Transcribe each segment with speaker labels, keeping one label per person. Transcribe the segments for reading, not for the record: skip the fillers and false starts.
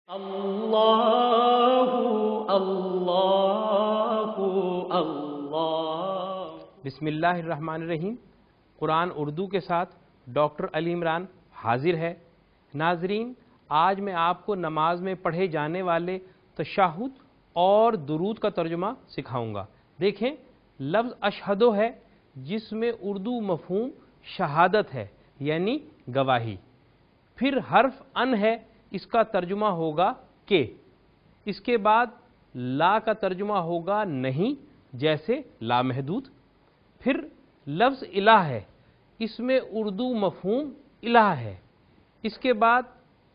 Speaker 1: اللہ اللہ اللہ۔
Speaker 2: بسم اللہ الرحمن الرحیم۔ قرآن اردو کے ساتھ ڈاکٹر علی عمران حاضر ہے۔ ناظرین، آج میں آپ کو نماز میں پڑھے جانے والے تشہد اور درود کا ترجمہ سکھاؤں گا۔ دیکھیں، لفظ اشہدو ہے جس میں اردو مفہوم شہادت ہے، یعنی گواہی۔ پھر حرف ان ہے، اس کا ترجمہ ہوگا کہ۔ اس کے بعد لا کا ترجمہ ہوگا نہیں، جیسے لامحدود۔ پھر لفظ الہ ہے، اس میں اردو مفہوم الہ ہے۔ اس کے بعد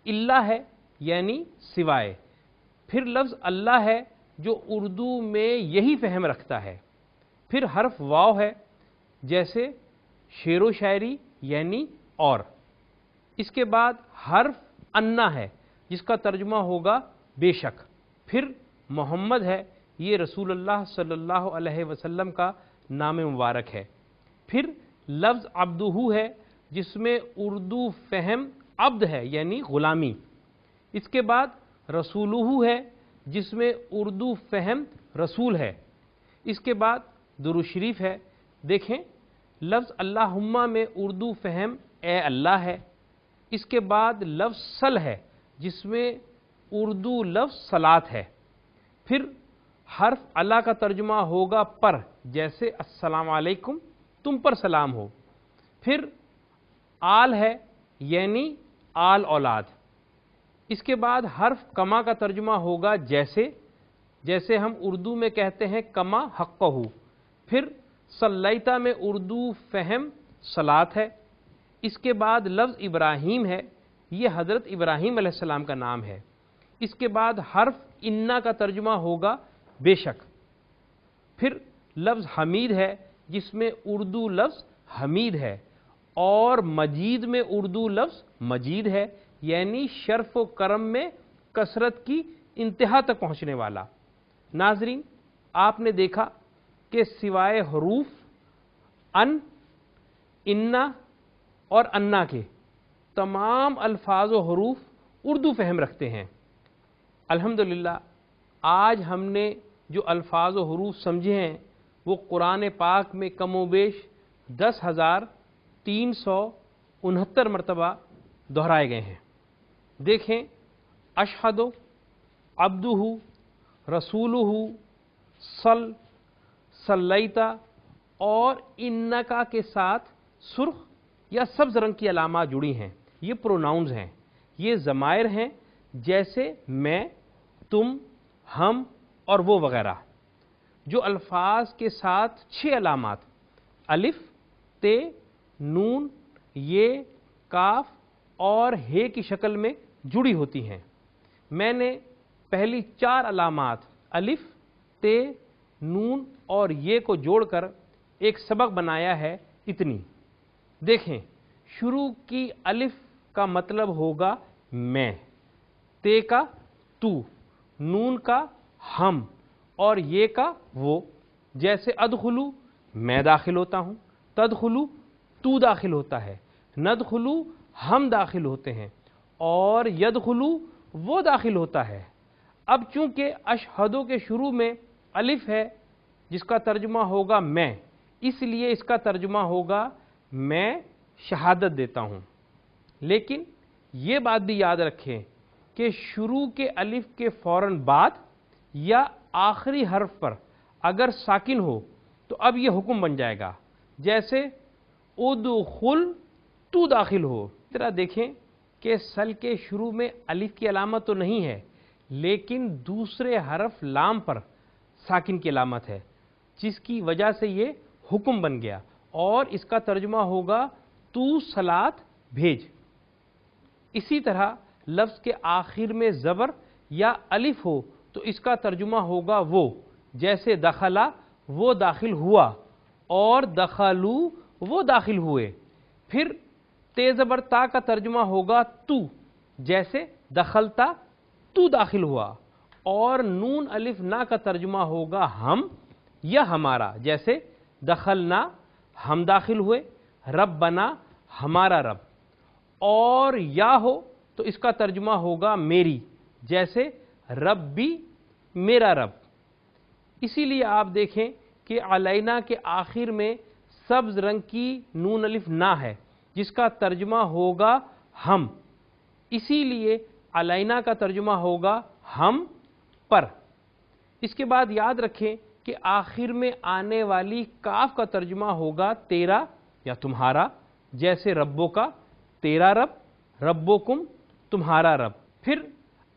Speaker 2: اللہ ہے، یعنی سوائے۔ پھر لفظ اللہ ہے جو اردو میں یہی فہم رکھتا ہے۔ پھر حرف واو ہے، جیسے شعر و شاعری یعنی اور۔ اس کے بعد حرف انا ہے، جس کا ترجمہ ہوگا بے شک۔ پھر محمد ہے، یہ رسول اللہ صلی اللہ علیہ وسلم کا نام مبارک ہے۔ پھر لفظ عبدہ ہے، جس میں اردو فہم عبد ہے، یعنی غلامی۔ اس کے بعد رسولہ ہے، جس میں اردو فہم رسول ہے۔ اس کے بعد درود شریف ہے۔ دیکھیں، لفظ اللہم میں اردو فہم اے اللہ ہے۔ اس کے بعد لفظ صل ہے، جس میں اردو لفظ صلاۃ ہے۔ پھر حرف اللہ کا ترجمہ ہوگا پر، جیسے السلام علیکم، تم پر سلام ہو۔ پھر آل ہے، یعنی آل اولاد۔ اس کے بعد حرف کما کا ترجمہ ہوگا جیسے ہم اردو میں کہتے ہیں کما حقہ۔ پھر صلیتا میں اردو فہم صلاۃ ہے۔ اس کے بعد لفظ ابراہیم ہے، یہ حضرت ابراہیم علیہ السلام کا نام ہے۔ اس کے بعد حرف انا کا ترجمہ ہوگا بے شک۔ پھر لفظ حمید ہے، جس میں اردو لفظ حمید ہے، اور مجید میں اردو لفظ مجید ہے، یعنی شرف و کرم میں کثرت کی انتہا تک پہنچنے والا۔ ناظرین، آپ نے دیکھا کہ سوائے حروف ان، انا اور انا کے تمام الفاظ و حروف اردو فہم رکھتے ہیں۔ الحمدللہ، آج ہم نے جو الفاظ و حروف سمجھے ہیں وہ قرآن پاک میں کم و بیش 10,369 مرتبہ دہرائے گئے ہیں۔ دیکھیں، اشہد، عبدہ، رسولہ، صلیتا اور انکا کے ساتھ سرخ یا سبز رنگ کی علامات جڑی ہیں۔ یہ پروناؤنز ہیں، یہ ضمائر ہیں، جیسے میں، تم، ہم اور وہ وغیرہ۔ جو الفاظ کے ساتھ 6 علامات الف، ت، نون، یہ، کاف اور ہے کی شکل میں جڑی ہوتی ہیں۔ میں نے پہلی 4 علامات الف، ت، نون اور یہ کو جوڑ کر ایک سبق بنایا ہے اتنی۔ دیکھیں، شروع کی الف کا مطلب ہوگا میں، ت کا تو، نون کا ہم اور یہ کا وہ۔ جیسے ادخلو، میں داخل ہوتا ہوں، تدخلو، تو داخل ہوتا ہے، ندخلو، ہم داخل ہوتے ہیں، اور یدخلو، وہ داخل ہوتا ہے۔ اب چونکہ اشہدو کے شروع میں الف ہے، جس کا ترجمہ ہوگا میں، اس لیے اس کا ترجمہ ہوگا میں شہادت دیتا ہوں۔ لیکن یہ بات بھی یاد رکھیں کہ شروع کے الف کے فوراً بعد یا آخری حرف پر اگر ساکن ہو تو اب یہ حکم بن جائے گا، جیسے ادخل، تو داخل ہو۔ اس طرح دیکھیں کہ سل کے شروع میں الف کی علامت تو نہیں ہے، لیکن دوسرے حرف لام پر ساکن کی علامت ہے، جس کی وجہ سے یہ حکم بن گیا، اور اس کا ترجمہ ہوگا تو صلاۃ بھیج۔ اسی طرح لفظ کے آخر میں زبر یا الف ہو تو اس کا ترجمہ ہوگا وہ، جیسے دخلا، وہ داخل ہوا، اور دخلو، وہ داخل ہوئے۔ پھر تے زبر تا کا ترجمہ ہوگا تو، جیسے دخلتا، تو داخل ہوا، اور نون الف نا کا ترجمہ ہوگا ہم یا ہمارا، جیسے دخلنا، ہم داخل ہوئے، ربنا، ہمارا رب۔ اور یا ہو تو اس کا ترجمہ ہوگا میری، جیسے ربی میرا رب۔ اسی لیے آپ دیکھیں کہ علینا کے آخر میں سبز رنگ کی نون الف نہ ہے جس کا ترجمہ ہوگا ہم، اسی لیے علینا کا ترجمہ ہوگا ہم پر۔ اس کے بعد یاد رکھیں کہ آخر میں آنے والی کاف کا ترجمہ ہوگا تیرا یا تمہارا، جیسے ربو کا تیرا رب، ربکم تمہارا رب۔ پھر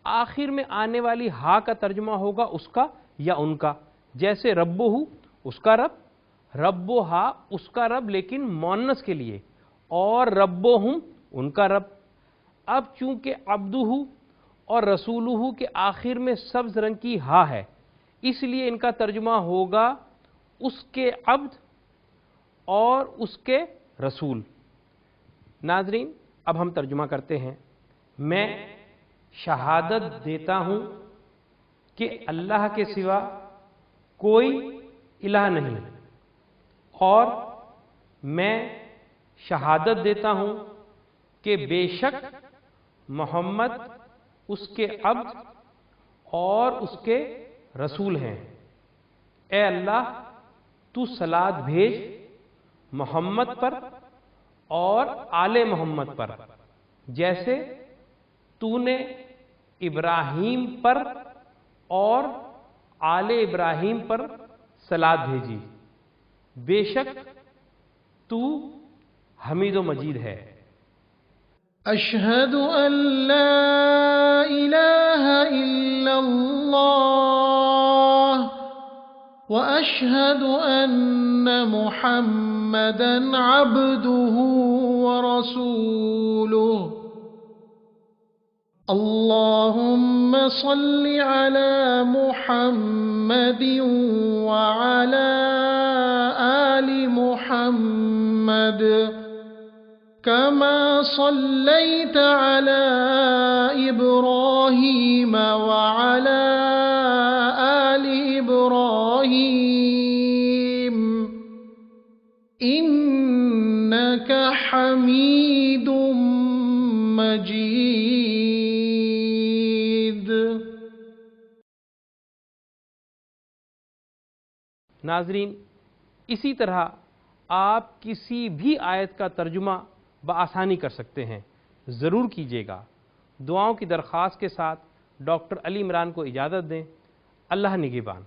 Speaker 2: آخر میں آنے والی ہا کا ترجمہ ہوگا اس کا یا ان کا، جیسے ربہ اس کا رب، ربہا اس کا رب لیکن مؤنث کے لیے، اور ربہم ان کا رب۔ اب چونکہ عبدہ اور رسولہ کے آخر میں سبز رنگ کی ہا ہے، اس لیے ان کا ترجمہ ہوگا اس کے عبد اور اس کے رسول۔ ناظرین، اب ہم ترجمہ کرتے ہیں۔ میں شہادت دیتا ہوں کہ اللہ کے سوا کوئی الہ نہیں، اور میں شہادت دیتا ہوں کہ بے شک محمد اس کے عبد اور اس کے رسول ہیں۔ اے اللہ، تو صلوات بھیج محمد پر اور آل محمد پر، جیسے تو نے ابراہیم پر اور آل ابراہیم پر صلوات بھیجی، بے شک تو حمید و مجید ہے۔
Speaker 1: اشہد ان لا الہ الا اللہ واشہد ان محمدا عبدہ ورسولہ۔ اللہم صل علی محمد وعلی آل محمد كما صليت على إبراهيم وعلى آل إبراهيم إنك حميد مجيد۔
Speaker 2: ناظرین، اسی طرح آپ کسی بھی آیت کا ترجمہ بآسانی کر سکتے ہیں، ضرور کیجیے گا۔ دعاؤں کی درخواست کے ساتھ ڈاکٹر علی عمران کو اجازت دیں۔ اللہ نگہبان۔